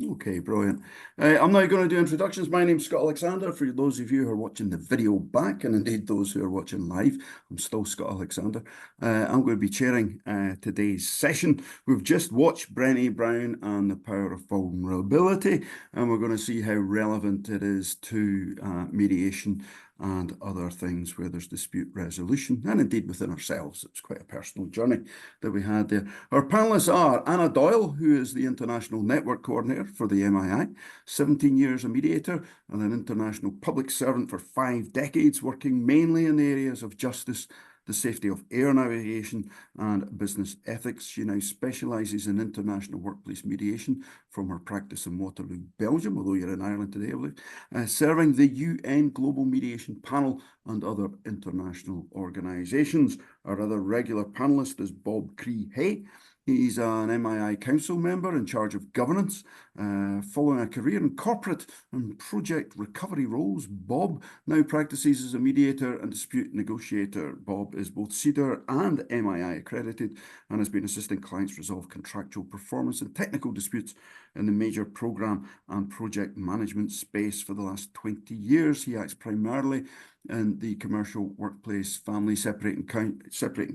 Okay, brilliant. I'm now going to do introductions. My name's Scott Alexander. For those of you who are watching the video back, and indeed those who are watching live, I'm still Scott Alexander. I'm going to be chairing today's session. We've just watched Brené Brown and the Power of Vulnerability, and we're going to see how relevant it is to mediation and other things where there's dispute resolution, and indeed within ourselves. It's quite a personal journey that we had there. Our panelists are Anna Doyle, who is the International Network Coordinator for the MII, 17 years a mediator and an international public servant for 5 decades, working mainly in the areas of justice, the safety of air navigation and business ethics. She now specialises in international workplace mediation from her practice in Waterloo, Belgium, although you're in Ireland today, I believe, serving the UN Global Mediation Panel and other international organisations. Our other regular panellist is Bob Cree-Hay. He's an MII Council member in charge of governance, following a career in corporate and project recovery roles. Bob now practices as a mediator and dispute negotiator. Bob is both CEDAR and MII accredited and has been assisting clients resolve contractual performance and technical disputes in the major programme and project management space for the last 20 years. He acts primarily in the commercial, workplace, family, separating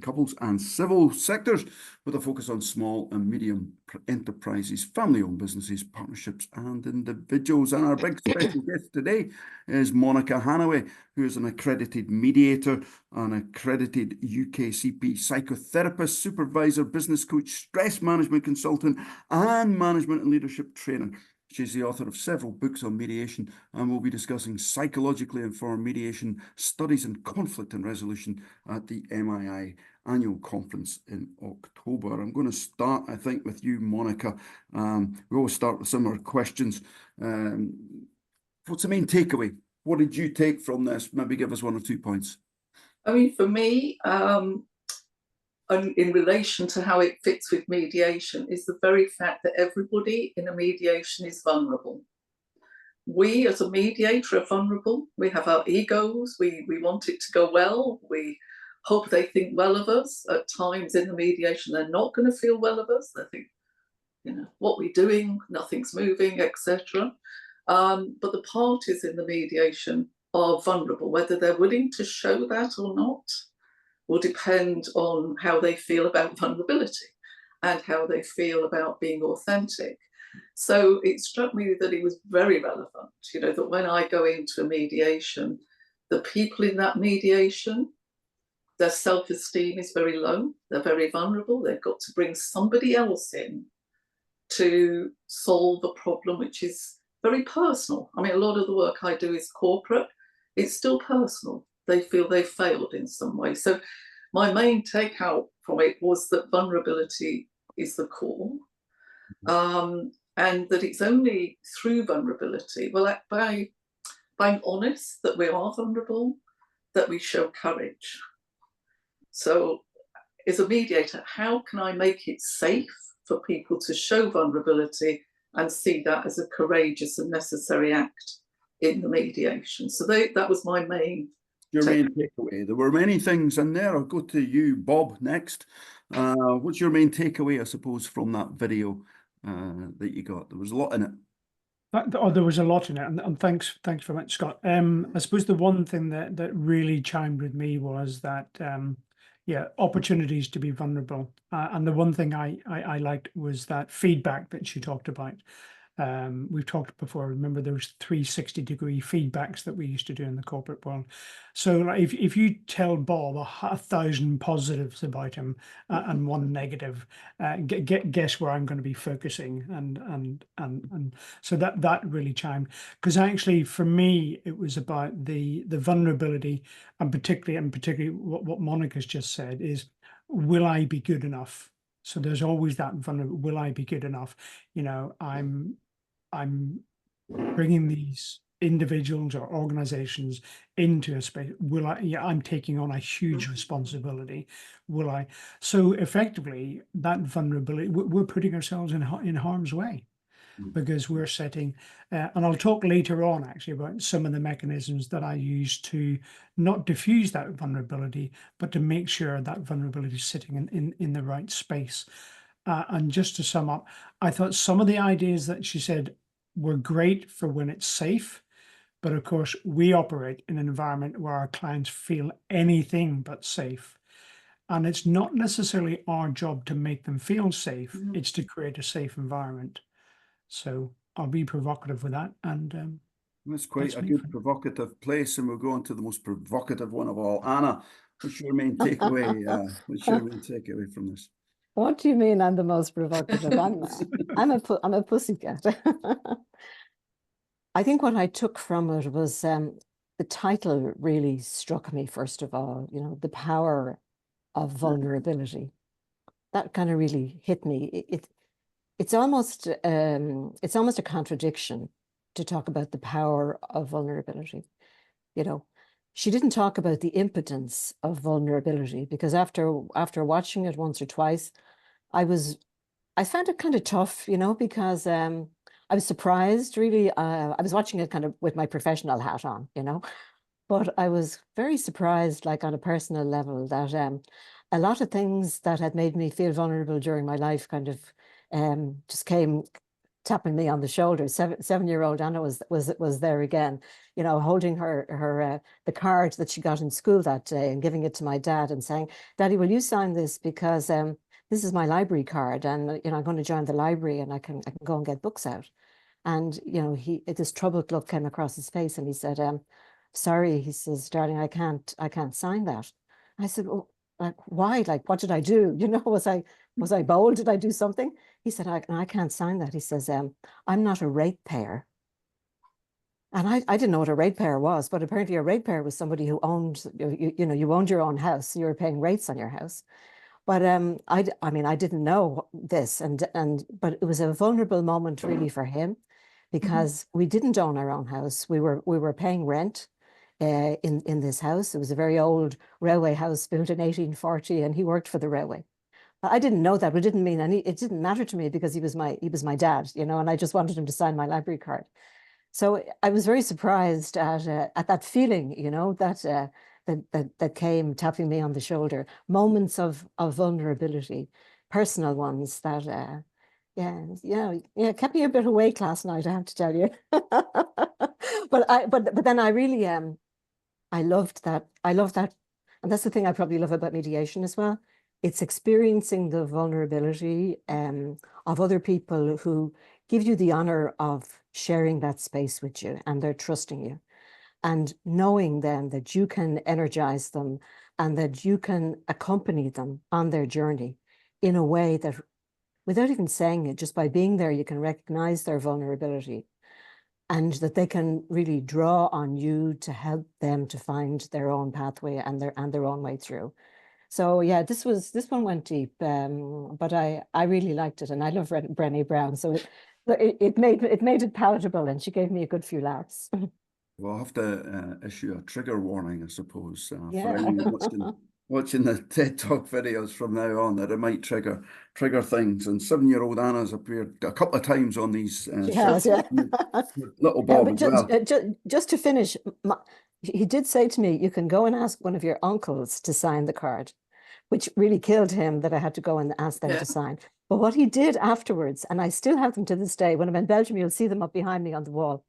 couples and civil sectors, with a focus on small and medium enterprises, family-owned businesses, partnerships and individuals. And our big special guest today is Monica Hanaway, who is an accredited mediator, an accredited UKCP psychotherapist, supervisor, business coach, stress management consultant and management and leadership trainer. She's the author of several books on mediation, and we'll be discussing psychologically informed mediation studies and conflict and resolution at the MII annual conference in October. I'm going to start, I think, with you, Monica. We always start with similar questions. What's the main takeaway? What did you take from this? Maybe give us 1 or 2 points. I mean, for me, in relation to how it fits with mediation, is the very fact that everybody in a mediation is vulnerable. We as a mediator are vulnerable. We have our egos. We want it to go well. We hope they think well of us. At times in the mediation, they're not going to feel well of us. They think, what we're doing, nothing's moving, etc. But the parties in the mediation are vulnerable. Whether they're willing to show that or not will depend on how they feel about vulnerability and how they feel about being authentic. So it struck me that it was very relevant, that when I go into a mediation, the people in that mediation, their self-esteem is very low, they're very vulnerable, they've got to bring somebody else in to solve a problem which is very personal. I mean, a lot of the work I do is corporate, it's still personal. They feel they've failed in some way. So my main takeout from it was that vulnerability is the core, and that it's only through vulnerability, by being honest that we are vulnerable, that we show courage. So as a mediator, how can I make it safe for people to show vulnerability and see that as a courageous and necessary act in the mediation? So that was my main takeaway. There were many things in there. I'll go to you, Bob, next. What's your main takeaway, I suppose, from that video that you got? There was a lot in it. There was a lot in it, and thanks very much, Scott. I suppose the one thing that really chimed with me was that opportunities to be vulnerable, and the one thing I liked was that feedback that she talked about. We've talked before, remember those 360-degree feedbacks that we used to do in the corporate world. So like, if you tell Bob 1,000 positives about him and 1 negative, guess where I'm going to be focusing, and so that really chimed, because actually for me it was about the vulnerability, and particularly what Monica's just said is, will I be good enough? So there's always that vulnerability. Will I be good enough? I'm bringing these individuals or organizations into a space. I'm taking on a huge responsibility. Will I? So effectively, that vulnerability, we're putting ourselves in harm's way, because we're setting, and I'll talk later on actually about some of the mechanisms that I use to not diffuse that vulnerability, but to make sure that vulnerability is sitting in the right space. And just to sum up, I thought some of the ideas that she said were great for when it's safe. But of course, we operate in an environment where our clients feel anything but safe. And it's not necessarily our job to make them feel safe. It's to create a safe environment. So I'll be provocative with that. And that's quite a me good for now. provocative place, and we'll go on to the most provocative one of all. Anna, what's your main takeaway? What's your main takeaway from this? What do you mean I'm the most provocative? I'm a pussycat. I think what I took from it was the title really struck me, first of all, you know, the power of vulnerability. That kind of really hit me. It's almost a contradiction to talk about the power of vulnerability. You know, she didn't talk about the impotence of vulnerability, because after watching it once or twice, I found it kind of tough, you know, because I was surprised, really. I was watching it kind of with my professional hat on, you know, but I was very surprised, like on a personal level, that a lot of things that had made me feel vulnerable during my life kind of just came tapping me on the shoulder. Seven-year-old Anna was there again, you know, holding her the card that she got in school that day and giving it to my dad and saying, "Daddy, will you sign this, because this is my library card, and you know, I'm going to join the library and I can go and get books out." And you know, this troubled look came across his face, and he said, "Sorry," he says, "darling, I can't sign that." I said, "Oh, like why? Like, what did I do? You know, was I bold? Did I do something?" He said, I can't sign that." He says, "I'm not a ratepayer." And I didn't know what a ratepayer was, but apparently a ratepayer was somebody who owned, you know, you owned your own house, so you were paying rates on your house. But I mean, I didn't know this, but it was a vulnerable moment really for him, because we didn't own our own house. We were paying rent in this house. It was a very old railway house built in 1840, and he worked for the railway. I didn't know that, but it didn't mean it didn't matter to me, because he was my dad, you know, and I just wanted him to sign my library card. So I was very surprised at that feeling, you know, that came tapping me on the shoulder. Moments of vulnerability, personal ones that kept me a bit awake last night, I have to tell you. But then I really I loved that. And that's the thing I probably love about mediation as well. It's experiencing the vulnerability of other people who give you the honor of sharing that space with you, and they're trusting you. And knowing then that you can energize them and that you can accompany them on their journey in a way that, without even saying it, just by being there, you can recognize their vulnerability, and that they can really draw on you to help them to find their own pathway and their own way through. So yeah, this one went deep, but I really liked it, and I love Brené Brown, so it made it palatable, and she gave me a good few laughs. We'll have to issue a trigger warning, I suppose, for Yeah. anyone watching the TED Talk videos from now on, that it might trigger things. And 7-year-old Anna's appeared a couple of times on these She has, yeah. little Yeah, Bob but as well. just to finish, he did say to me, "You can go and ask one of your uncles to sign the card," which really killed him, that I had to go and ask them to sign. But what he did afterwards, and I still have them to this day, when I'm in Belgium, you'll see them up behind me on the wall.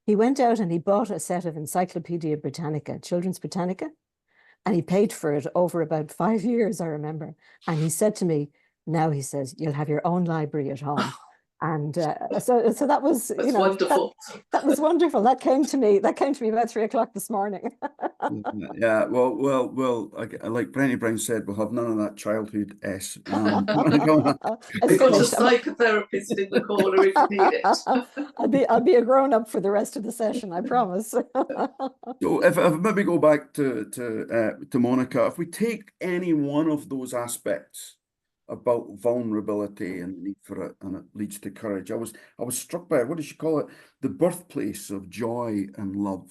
He went out and he bought a set of Encyclopedia Britannica, Children's Britannica, and he paid for it over about 5 years, I remember. And he said to me, "Now," he says, "you'll have your own library at home." And so that was, That's you know, wonderful. that was wonderful. That came to me about 3 o'clock this morning. Yeah, well. Like Brené Brown said, we'll have none of that childhood S. It's We've got a finished. psychotherapist in the corner if you need it. I'll be a grown up for the rest of the session, I promise. So if maybe go back to Monica, if we take any one of those aspects about vulnerability and the need for it, and it leads to courage. I was struck by, what does she call it? The birthplace of joy and love.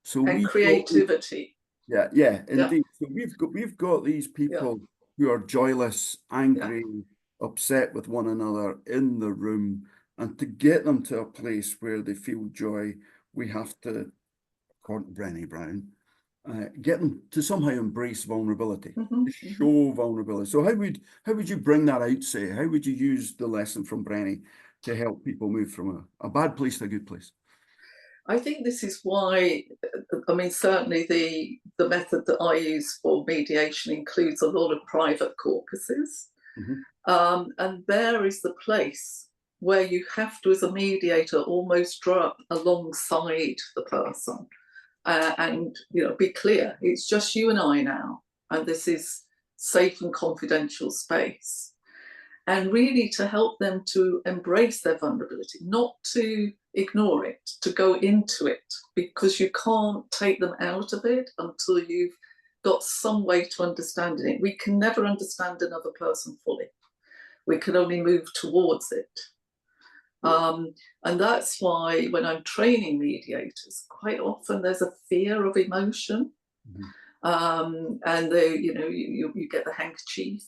So And creativity. Yeah, indeed. So we've got these people who are joyless, angry, upset with one another in the room, and to get them to a place where they feel joy, we have to, according to Brené Brown, get them to somehow embrace vulnerability, Mhm, to show vulnerability. So how would you bring that out, say? How would you use the lesson from Brené to help people move from a bad place to a good place? I think this is why, I mean, certainly the method that I use for mediation includes a lot of private caucuses. And there is the place where you have to, as a mediator, almost draw up alongside the person and, you know, be clear. It's just you and I now, and this is safe and confidential space. And really to help them to embrace their vulnerability, not to ignore it, to go into it, because you can't take them out of it until you've got some way to understand it. We can never understand another person fully. We can only move towards it. And that's why when I'm training mediators, quite often there's a fear of emotion. And they, you know, you get the handkerchief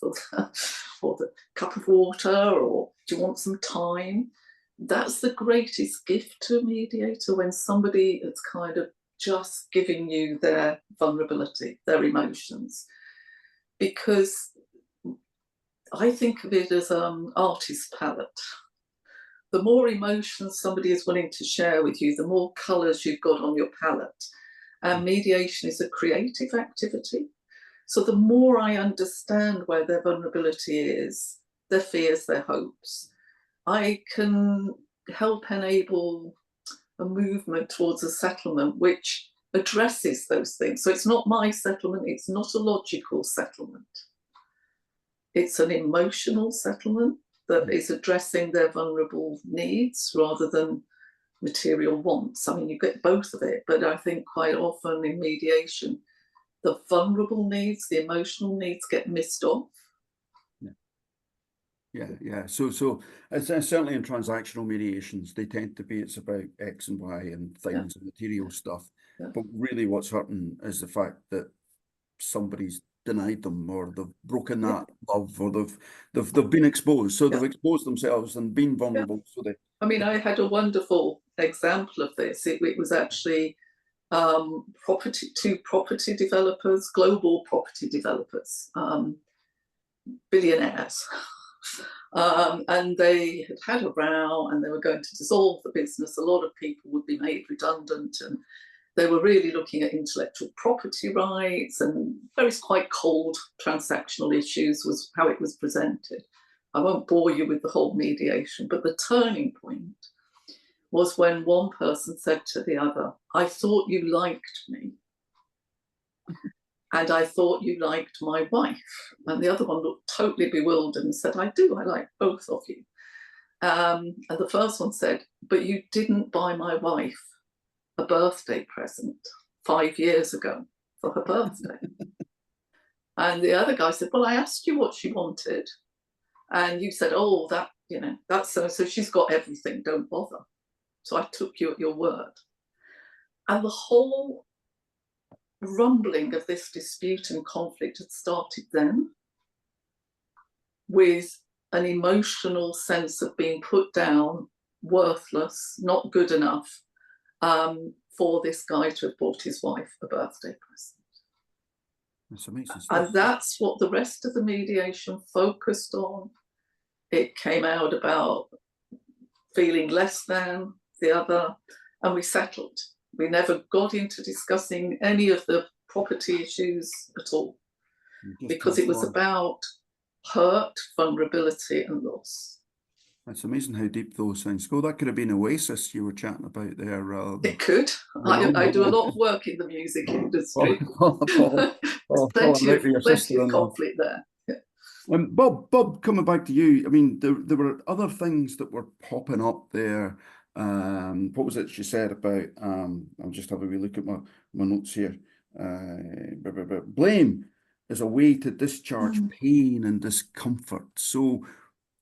or the cup of water, or do you want some time? That's the greatest gift to a mediator, when somebody is kind of just giving you their vulnerability, their emotions. Because I think of it as artist palette. The more emotions somebody is willing to share with you, the more colours you've got on your palette. And mediation is a creative activity. So the more I understand where their vulnerability is, their fears, their hopes, I can help enable a movement towards a settlement which addresses those things. So it's not my settlement, it's not a logical settlement. It's an emotional settlement that is addressing their vulnerable needs rather than material wants. I mean, you get both of it, but I think quite often in mediation, the vulnerable needs, the emotional needs get missed off. Yeah. So it's certainly in transactional mediations, they tend to be, it's about X and Y and things and material stuff. But really what's hurting is the fact that somebody's denied them, or they've broken that love, or they've been exposed. So they've exposed themselves and been vulnerable. So they, I mean, I had a wonderful example of this. It was actually two property developers, global property developers, billionaires. And they had a row and they were going to dissolve the business. A lot of people would be made redundant, and they were really looking at intellectual property rights and various quite cold transactional issues was how it was presented. I won't bore you with the whole mediation, but the turning point was when one person said to the other, "I thought you liked me. And I thought you liked my wife." And the other one looked totally bewildered and said, "I do, I like both of you." And the first one said, "But you didn't buy my wife a birthday present 5 years ago for her birthday." And the other guy said, "Well, I asked you what she wanted. And you said, oh, that, you know, that's so she's got everything, don't bother. So I took you at your word." And the whole rumbling of this dispute and conflict had started then, with an emotional sense of being put down, worthless, not good enough, for this guy to have bought his wife a birthday present. that's amazing stuff. And that's what the rest of the mediation focused on. It came out about feeling less than the other, and we settled. We never got into discussing any of the property issues at all, because it was about hurt, vulnerability, and loss. That's amazing how deep those things go. That could have been Oasis you were chatting about there. It could. I do a lot of work in the music industry. There's plenty of conflict there. Bob, coming back to you, I mean, there were other things that were popping up there. What was it she said about, I'll just have a wee look at my notes here. Blame is a way to discharge pain and discomfort. So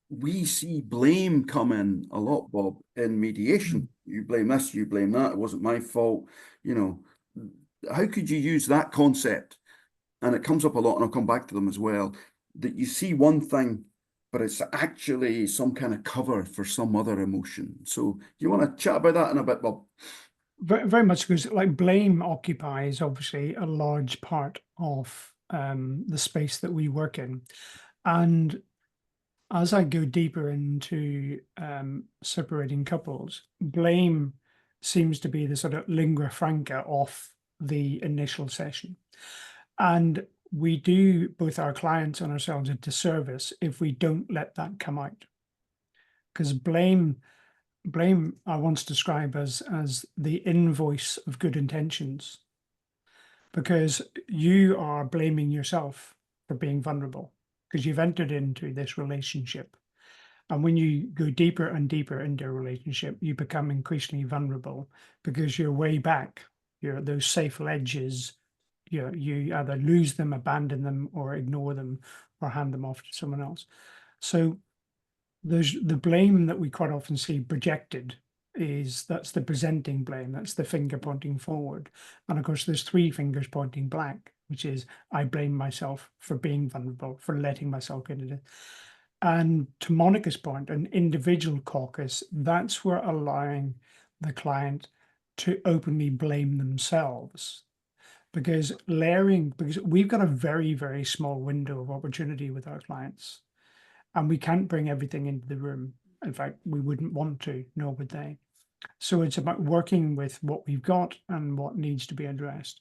we see blame come in a lot, Bob, in mediation. You blame this, you blame that, it wasn't my fault. You know, how could you use that concept? And it comes up a lot, and I'll come back to them as well, that you see one thing, but it's actually some kind of cover for some other emotion. So you want to chat about that in a bit, Bob? Very, very much, because like blame occupies obviously a large part of the space that we work in. And as I go deeper into separating couples, blame seems to be the sort of lingua franca of the initial session. And we do both our clients and ourselves a disservice if we don't let that come out. Because blame I once describe as the invoice of good intentions, because you are blaming yourself for being vulnerable because you've entered into this relationship. And when you go deeper and deeper into a relationship, you become increasingly vulnerable because you're way back. You're those safe ledges. You either lose them, abandon them, or ignore them, or hand them off to someone else. So there's the blame that we quite often see projected that's the presenting blame. That's the finger pointing forward. And of course, there's three fingers pointing back, which is I blame myself for being vulnerable, for letting myself get into it. And to Monica's point, an individual caucus, that's where allowing the client to openly blame themselves. Because we've got a very, very small window of opportunity with our clients, and we can't bring everything into the room. In fact, we wouldn't want to, nor would they. So it's about working with what we've got and what needs to be addressed.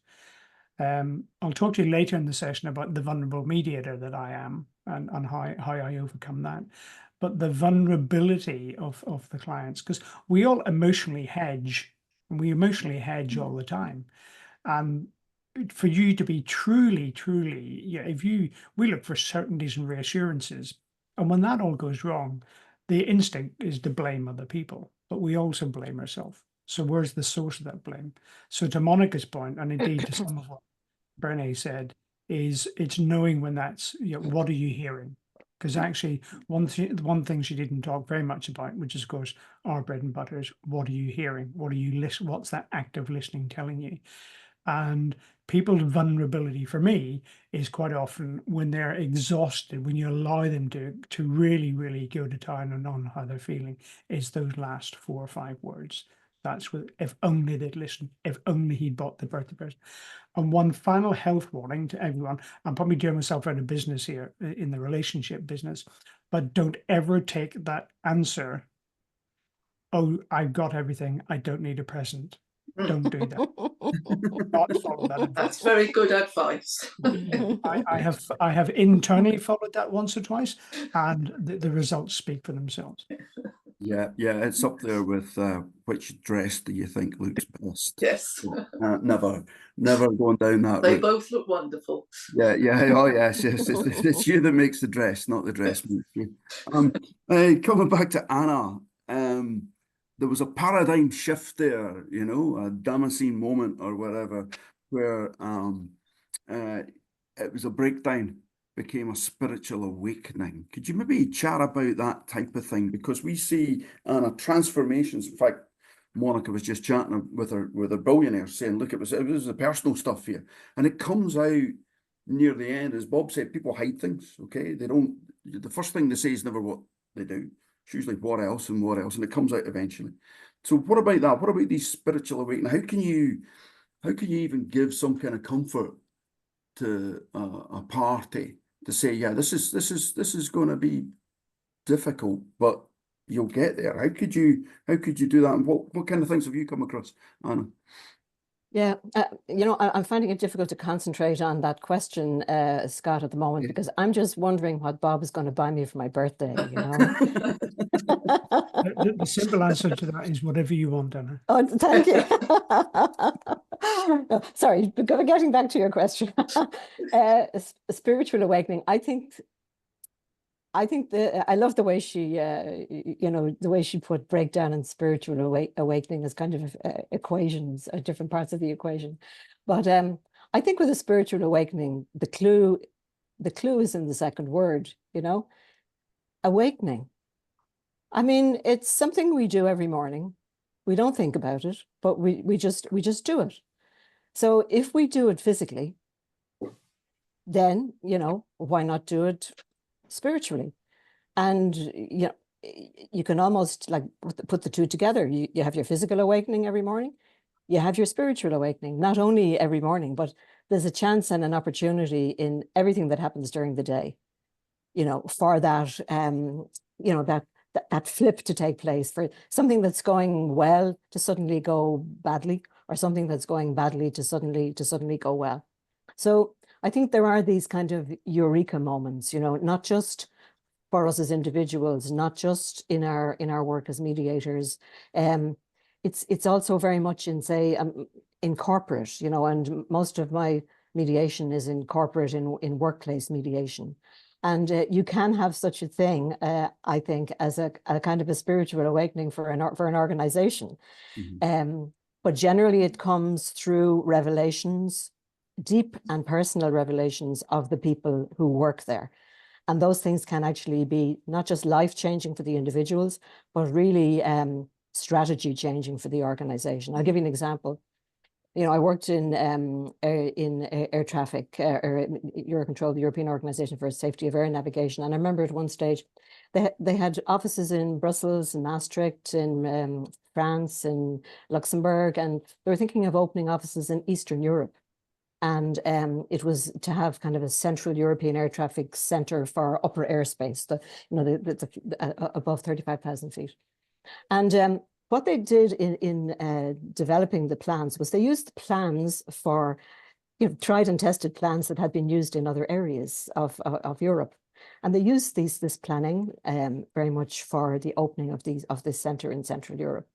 I'll talk to you later in the session about the vulnerable mediator that I am and how I overcome that. But the vulnerability of the clients, because we all emotionally hedge, and we emotionally hedge all the time. And for you to be truly, we look for certainties and reassurances. And when that all goes wrong, the instinct is to blame other people, but we also blame ourselves. So where's the source of that blame? So to Monica's point, and indeed to some of what Brené said, is it's knowing when that's, what are you hearing? Because actually, one thing she didn't talk very much about, which is, of course, our bread and butter, is what are you hearing? What are you listening? What's that active listening telling you? And people's vulnerability for me is quite often when they're exhausted, when you allow them to really, really go to town and on how they're feeling, is those last 4 or 5 words. That's what, if only they'd listened, if only he'd bought the birthday present. And one final health warning to everyone, I'm probably doing myself out of business here in the relationship business, but don't ever take that answer, oh, I've got everything, I don't need a present. Don't do that. Not follow that advice. That's very good advice. I have internally followed that once or twice, and the results speak for themselves. Yeah, it's up there with which dress do you think looks best? Yes. Never going down that They route. both look wonderful. Yeah. Oh, yes. It's you that makes the dress, not the dress makes you. Coming back to Anna, there was a paradigm shift there, a Damascene moment or whatever, where it was a breakdown, became a spiritual awakening. Could you maybe chat about that type of thing? Because we see Anna transformations. In fact, Monica was just chatting with her billionaire, saying, "Look, it was the personal stuff here," and it comes out near the end, as Bob said. People hide things. Okay, they don't. The first thing they say is never what they do. It's usually what else, and it comes out eventually. So, what about that? What about these spiritual awakening? How can you even give some kind of comfort to a party to say, yeah, this is going to be difficult, but you'll get there? How could you do that? And what kind of things have you come across, Anna? Yeah, I'm finding it difficult to concentrate on that question, Scott, at the moment, because I'm just wondering what Bob is going to buy me for my birthday, The simple answer to that is whatever you want, Anna. Oh, thank you. No, sorry, getting back to your question. Spiritual awakening. I think I love the way she, the way she put breakdown and spiritual awakening as kind of equations, different parts of the equation. But I think with a spiritual awakening, the clue is in the second word, awakening. I mean, it's something we do every morning. We don't think about it, but we just do it. So if we do it physically, then, why not do it spiritually? And, you can almost like put the two together. You have your physical awakening every morning. you have your spiritual awakening, not only every morning, but there's a chance and an opportunity in everything that happens during the day, you know, for that, you know, that flip to take place, for something that's going well to suddenly go badly, or something that's going badly to suddenly go well. So I think there are these kind of eureka moments, you know, not just for us as individuals, not just in our work as mediators. It's also very much in, say, in corporate, you know, and most of my mediation is in corporate, in workplace mediation. And you can have such a thing, I think, as a kind of a spiritual awakening for an organization. But generally it comes through revelations, deep and personal revelations of the people who work there. And those things can actually be not just life-changing for the individuals, but really strategy changing for the organization. I'll give you an example. You know, I worked in air traffic, Eurocontrol, the European Organization for Safety of Air Navigation. And I remember at one stage, they had offices in Brussels, in Maastricht, in France, in Luxembourg, and they were thinking of opening offices in Eastern Europe. And it was to have kind of a central European air traffic center for upper airspace, above 35,000 feet. And what they did in developing the plans was they used the plans for, you know, tried and tested plans that had been used in other areas of Europe. And they used this planning very much for the opening of this center in Central Europe.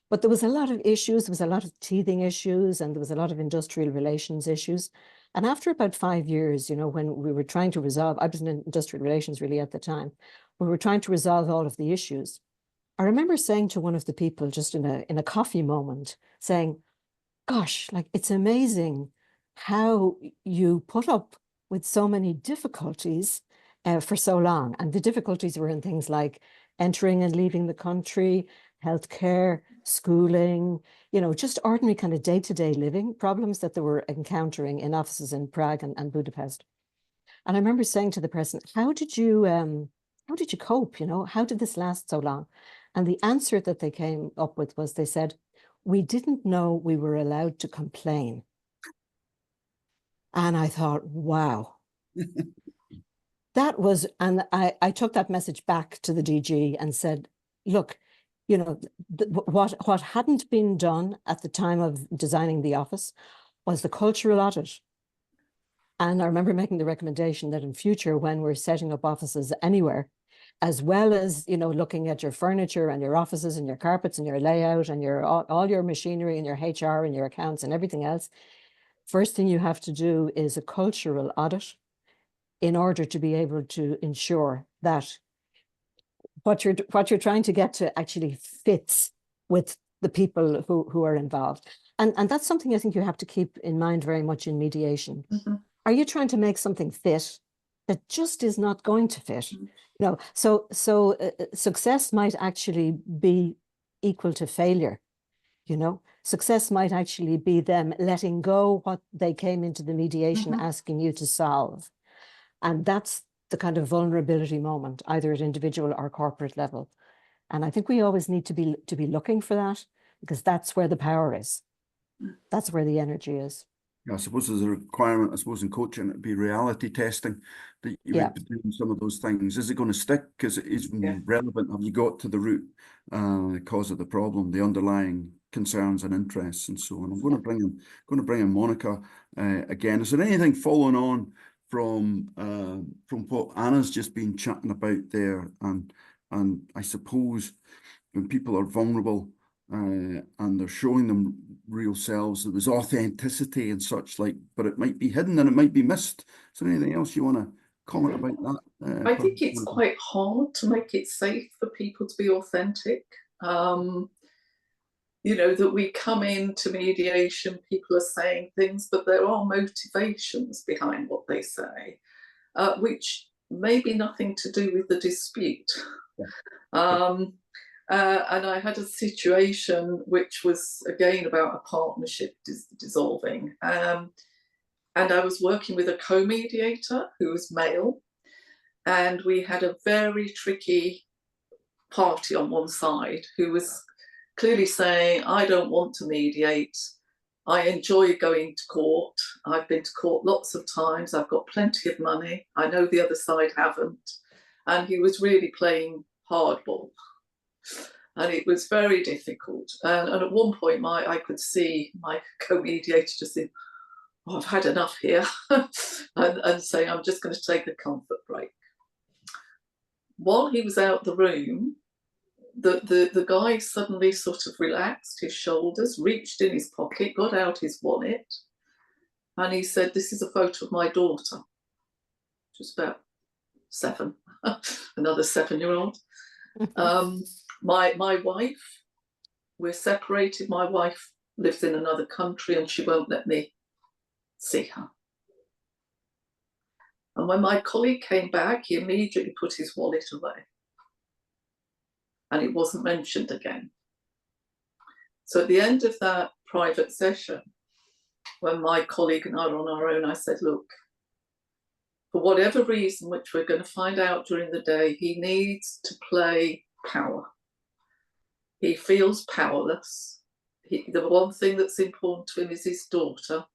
But there was a lot of issues, there was a lot of teething issues, and there was a lot of industrial relations issues. And after about 5 years, you know, when we were trying to resolve, I was in industrial relations really at the time, we were trying to resolve all of the issues. I remember saying to one of the people just in a coffee moment, saying, gosh, like, it's amazing how you put up with so many difficulties for so long. And the difficulties were in things like entering and leaving the country, healthcare, schooling, you know, just ordinary kind of day-to-day living problems that they were encountering in offices in Prague and Budapest. And I remember saying to the person, how did you cope? You know, how did this last so long? And the answer that they came up with was, they said, we didn't know we were allowed to complain. And I thought, wow. That was, and I took that message back to the DG and said, look, you know, what hadn't been done at the time of designing the office was the cultural audit. And I remember making the recommendation that in future, when we're setting up offices anywhere, as well as, you know, looking at your furniture and your offices and your carpets and your layout and your all your machinery and your HR and your accounts and everything else, first thing you have to do is a cultural audit in order to be able to ensure that what you're trying to get to actually fits with the people who are involved. And that's something I think you have to keep in mind very much in mediation. Are you trying to make something fit that just is not going to fit? You know, so success might actually be equal to failure. You know, success might actually be them letting go what they came into the mediation asking you to solve. And that's the kind of vulnerability moment, either at individual or corporate level. And I think we always need to be looking for that, because that's where the power is. That's where the energy is. Yeah, I suppose there's a requirement, I suppose, in coaching, it'd be reality testing, that you would be doing some of those things. Is it going to stick? Is it even relevant? Have you got to the root cause of the problem, the underlying concerns and interests, and so on? I'm going to bring in Monica again. Is there anything following on from what Anna's just been chatting about there? And I suppose when people are vulnerable and they're showing them real selves, there was authenticity and such, like, but it might be hidden and it might be missed. Is there anything else you want to comment about that? I think it's quite hard to make it safe for people to be authentic. You know, that we come into mediation, people are saying things, but there are motivations behind what they say, which may be nothing to do with the dispute. And I had a situation which was, again, about a partnership dissolving. And I was working with a co-mediator who was male. And we had a very tricky party on one side who was clearly saying, I don't want to mediate. I enjoy going to court. I've been to court lots of times. I've got plenty of money. I know the other side haven't. And he was really playing hardball. And it was very difficult. And at one point, I could see my co-mediator just think, oh, I've had enough here, and saying, I'm just going to take a comfort break. While he was out the room, the guy suddenly sort of relaxed his shoulders, reached in his pocket, got out his wallet, and he said, this is a photo of my daughter, which was about 7, another 7-year-old. My wife, we're separated. My wife lives in another country and she won't let me see her. And when my colleague came back, he immediately put his wallet away. And it wasn't mentioned again. So at the end of that private session, when my colleague and I were on our own, I said, look, for whatever reason, which we're going to find out during the day, he needs to play power. He feels powerless. The one thing that's important to him is his daughter.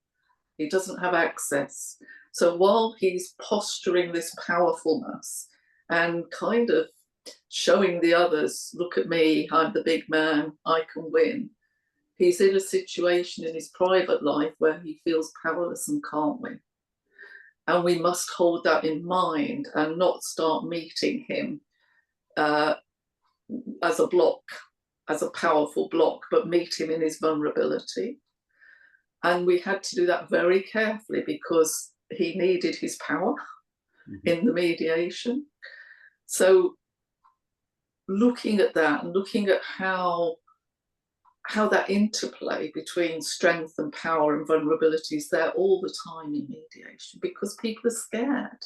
He doesn't have access. So while he's posturing this powerfulness and kind of showing the others, look at me, I'm the big man, I can win, he's in a situation in his private life where he feels powerless and can't win. And we must hold that in mind and not start meeting him as a block, as a powerful block, but meet him in his vulnerability. And we had to do that very carefully because he needed his power in the mediation. So looking at that and looking at how that interplay between strength and power and vulnerability is there all the time in mediation, because people are scared.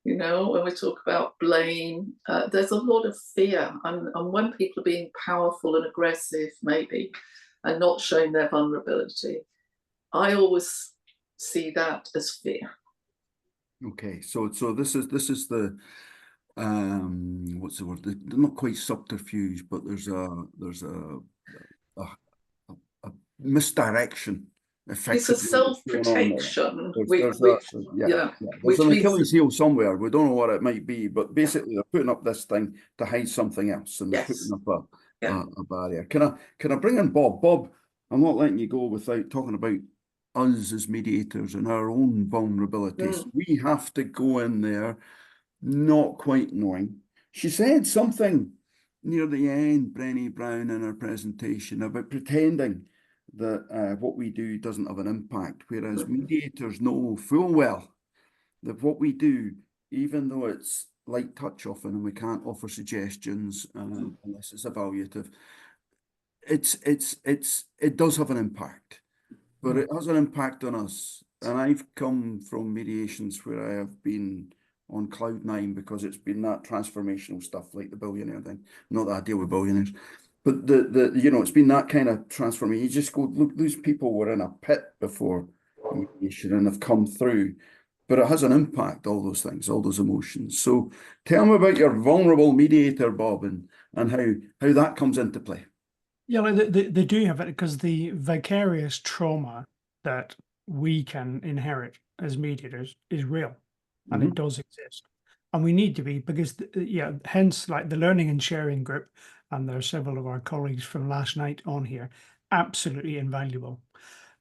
You know, when we talk about blame, there's a lot of fear. And when people are being powerful and aggressive, maybe, and not showing their vulnerability, I always see that as fear. Okay, so this is the what's the word? They're not quite subterfuge, but there's a misdirection. It's a self-protection, There's an Achilles heel somewhere. We don't know what it might be, but basically they're putting up this thing to hide something else, and they're putting up a barrier. Can I bring in Bob? Bob, I'm not letting you go without talking about us as mediators and our own vulnerabilities. We have to go in there not quite knowing. She said something near the end, Brené Brown, in her presentation about pretending that what we do doesn't have an impact, whereas mediators know full well that what we do, even though it's light touch often and we can't offer suggestions unless it's evaluative, it does have an impact, but it has an impact on us. And I've come from mediations where I have been on cloud 9 because it's been that transformational stuff like the billionaire thing. Not that I deal with billionaires, but it's been that kind of transformation. You just go, look, those people were in a pit before mediation and have come through, but it has an impact, all those things, all those emotions. So tell me about your vulnerable mediator, Bob, and how that comes into play. Yeah, they do have it, because the vicarious trauma that we can inherit as mediators is real, and it does exist. And we need to be, because, hence, like the learning and sharing group, and there are several of our colleagues from last night on here, absolutely invaluable.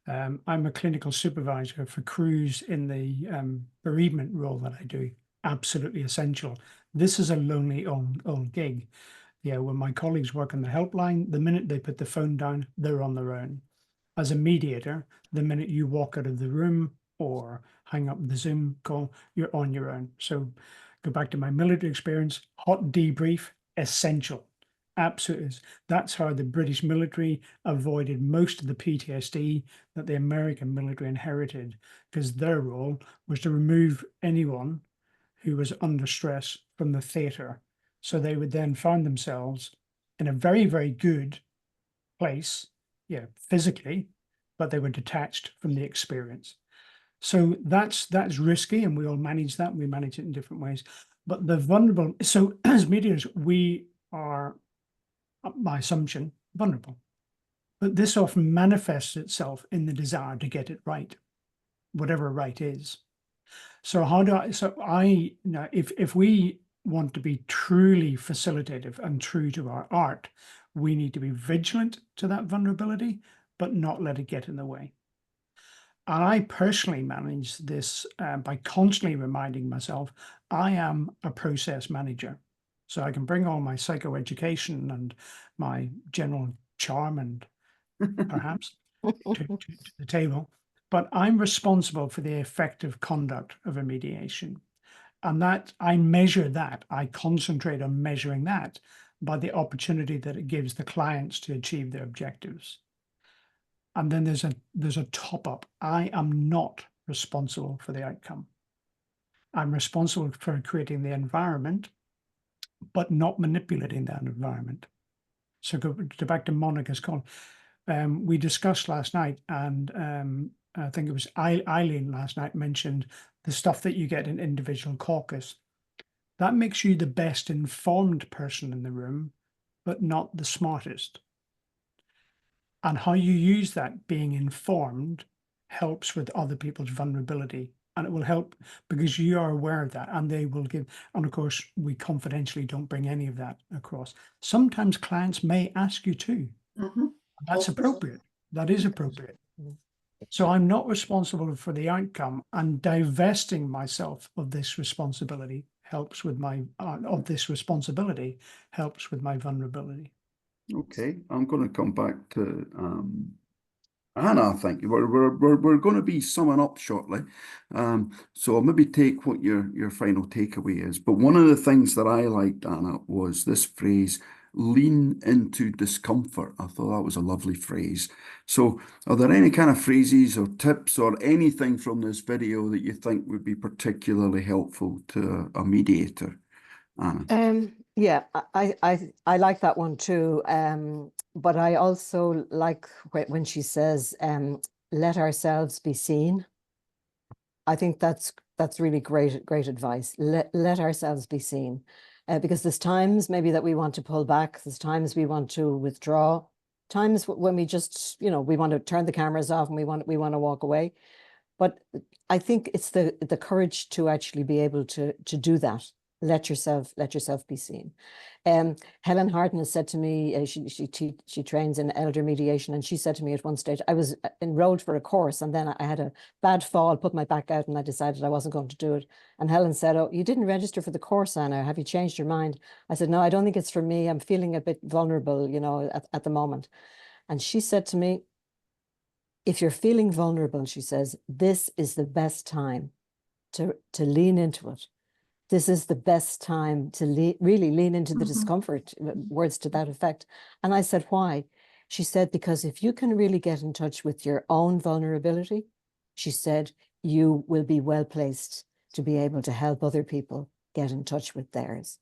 I'm a clinical supervisor for crews in the bereavement role that I do, absolutely essential. This is a lonely old gig. Yeah, when my colleagues work on the helpline, the minute they put the phone down, they're on their own. As a mediator, the minute you walk out of the room or hang up the Zoom call, you're on your own. So go back to my military experience, hot debrief, essential. Absolutely. That's how the British military avoided most of the PTSD that the American military inherited, because their role was to remove anyone who was under stress from the theatre. So they would then find themselves in a very, very good place, physically, but they were detached from the experience. So that's risky, and we all manage that. We manage it in different ways. But the vulnerable, so as mediators, we are my assumption, vulnerable. But this often manifests itself in the desire to get it right, whatever right is. So you know, if we want to be truly facilitative and true to our art, we need to be vigilant to that vulnerability, but not let it get in the way. And I personally manage this by constantly reminding myself, I am a process manager. So I can bring all my psychoeducation and my general charm and perhaps to the table, but I'm responsible for the effective conduct of a mediation. And that I measure that, I concentrate on measuring that by the opportunity that it gives the clients to achieve their objectives. And then there's a top up. I am not responsible for the outcome. I'm responsible for creating the environment, but not manipulating that environment. So go back to Monica's call. We discussed last night, and I think it was Eileen last night mentioned the stuff that you get in individual caucus. That makes you the best informed person in the room, but not the smartest. And how you use that being informed helps with other people's vulnerability. And it will help because you are aware of that, and they will give. And of course, we confidentially don't bring any of that across. Sometimes clients may ask you to. Mm-hmm. That's appropriate. That is appropriate. So I'm not responsible for the outcome, and divesting myself of this responsibility helps with my vulnerability. Okay, I'm going to come back to Anna. I think we're going to be summing up shortly, so I'll maybe take what your final takeaway is. But one of the things that I liked, Anna, was this phrase, lean into discomfort. I thought that was a lovely phrase. So are there any kind of phrases or tips or anything from this video that you think would be particularly helpful to a mediator, Anna? Yeah, I like that one too. But I also like when she says, let ourselves be seen. I think that's really great advice. Let ourselves be seen. Because there's times maybe that we want to pull back, there's times we want to withdraw, times when we just, you know, we want to turn the cameras off and we want to walk away. But I think it's the courage to actually be able to do that. Let yourself be seen. Helen Harden has said to me, she trains in elder mediation, and she said to me at one stage, I was enrolled for a course and then I had a bad fall, put my back out, and I decided I wasn't going to do it. And Helen said, oh, you didn't register for the course, Anna. Have you changed your mind? I said, no, I don't think it's for me. I'm feeling a bit vulnerable, you know, at the moment. And she said to me, if you're feeling vulnerable, she says, this is the best time to lean into it. This is the best time to really lean into the discomfort, words to that effect. And I said, why? She said, because if you can really get in touch with your own vulnerability, she said, you will be well placed to be able to help other people get in touch with theirs.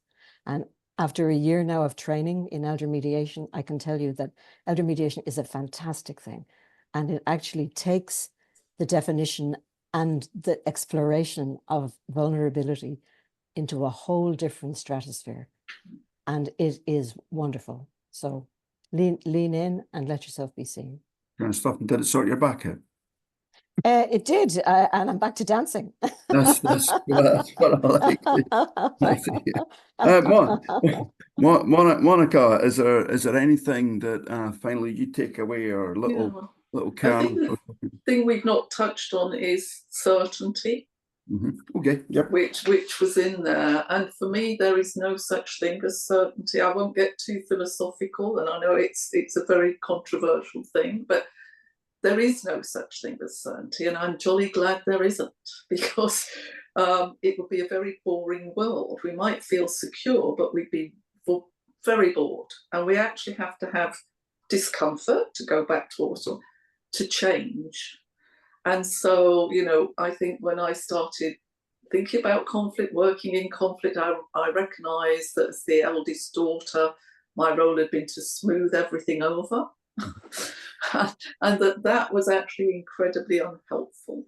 And after a year now of training in elder mediation, I can tell you that elder mediation is a fantastic thing. And it actually takes the definition and the exploration of vulnerability into a whole different stratosphere. And it is wonderful. So lean in and let yourself be seen. Kind of stuff. And did it sort your back out? It did, and I'm back to dancing. That's what I like to hear. Monica, is there anything that finally you take away, or little I think the thing we've not touched on is certainty. Okay. Yep. Which was in there, and for me there is no such thing as certainty. I won't get too philosophical, and I know it's a very controversial thing, but there is no such thing as certainty, and I'm jolly glad there isn't, because it would be a very boring world. We might feel secure, but we'd be very bored, and we actually have to have discomfort, to go back to also, to change. And so, you know, I think when I started thinking about conflict, working in conflict, I recognised that as the eldest daughter, my role had been to smooth everything over. And that was actually incredibly unhelpful.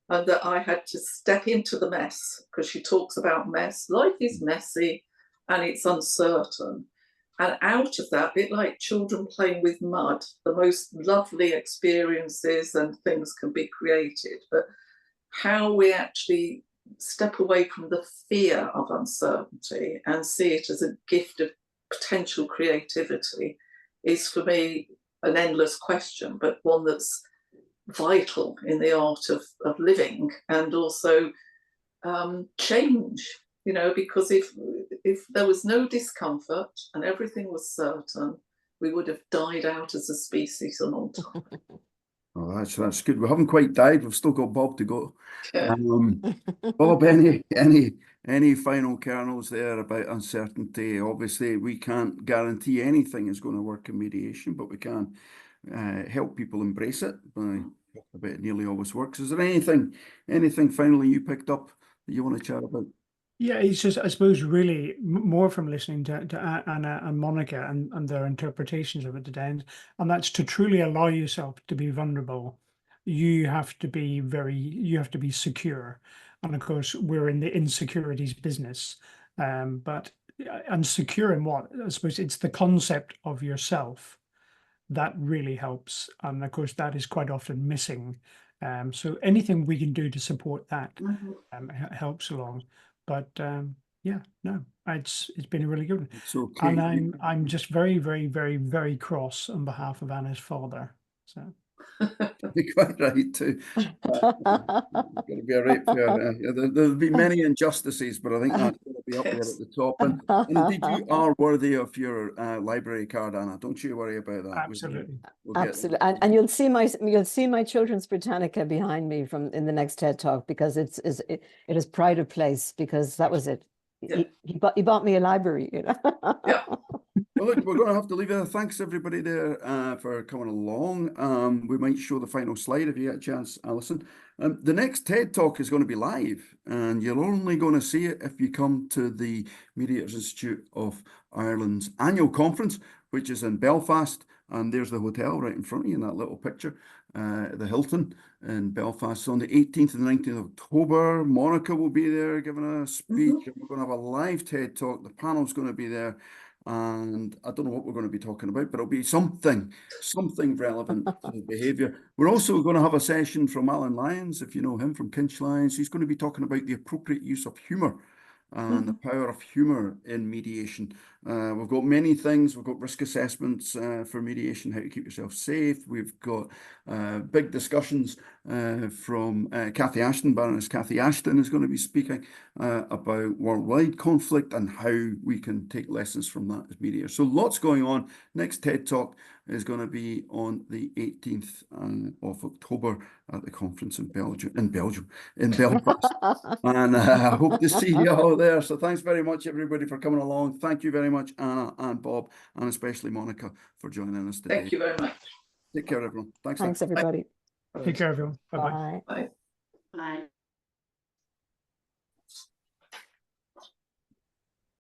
And that I had to step into the mess, because she talks about mess. Life is messy and it's uncertain. And out of that, a bit like children playing with mud, the most lovely experiences and things can be created. But how we actually step away from the fear of uncertainty and see it as a gift of potential creativity is, for me, an endless question, but one that's vital in the art of living, and also change, you know, because if there was no discomfort and everything was certain, we would have died out as a species a long time. Oh, that's good. We haven't quite died. We've still got Bob to go. Yeah. Bob, any final kernels there about uncertainty? Obviously, we can't guarantee anything is going to work in mediation, but we can help people embrace it by talking about it nearly always works. Is there anything finally you picked up that you want to chat about? Yeah, it's just, I suppose, really more from listening to Anna and Monica and their interpretations of it today, and that's to truly allow yourself to be vulnerable. You have to be secure, and of course we're in the insecurities business. But and secure in what? I suppose it's the concept of yourself that really helps, and of course that is quite often missing. So anything we can do to support that helps along. But yeah, no, it's been a really good one. It's okay. And I'm just very, very, very, very cross on behalf of Anna's father. So You're quite right too. Got to be a right fair. There'll be many injustices, but I think that's going to be up there at the top. And indeed, you are worthy of your library card, Anna. Don't you worry about that. absolutely, We'll get Absolutely. And you'll see my Children's Britannica behind me in the next TED Talk, because it is pride of place, because that was it. Yeah. He bought me a library, you know. Yeah. Well, look, we're going to have to leave it. Thanks everybody there for coming along. We might show the final slide if you get a chance, Alison. The next TED Talk is going to be live, and you're only going to see it if you come to the Mediators Institute of Ireland's annual conference, which is in Belfast. And there's the hotel right in front of you in that little picture, the Hilton in Belfast. So on the 18th and 19th of October, Monica will be there giving a speech. And we're going to have a live TED Talk. The panel's going to be there. And I don't know what we're going to be talking about, but it'll be something relevant to behaviour. We're also going to have a session from Alan Lyons, if you know him, from Kinch Lyons. He's going to be talking about the appropriate use of humour and the power of humour in mediation. We've got many things. We've got risk assessments for mediation, how to keep yourself safe. We've got big discussions from Cathy Ashton. Baroness Cathy Ashton is going to be speaking about worldwide conflict and how we can take lessons from that as mediators. So lots going on. Next TED Talk is going to be on the 18th of October at the conference in Belfast. And I hope to see you all there. So thanks very much, everybody, for coming along. Thank you very much, Anna and Bob, and especially Monica, for joining us today. Thank you very much. Take care, everyone. Thanks. Thanks, everybody. take care, everyone. Bye-bye. Bye. Bye. Bye.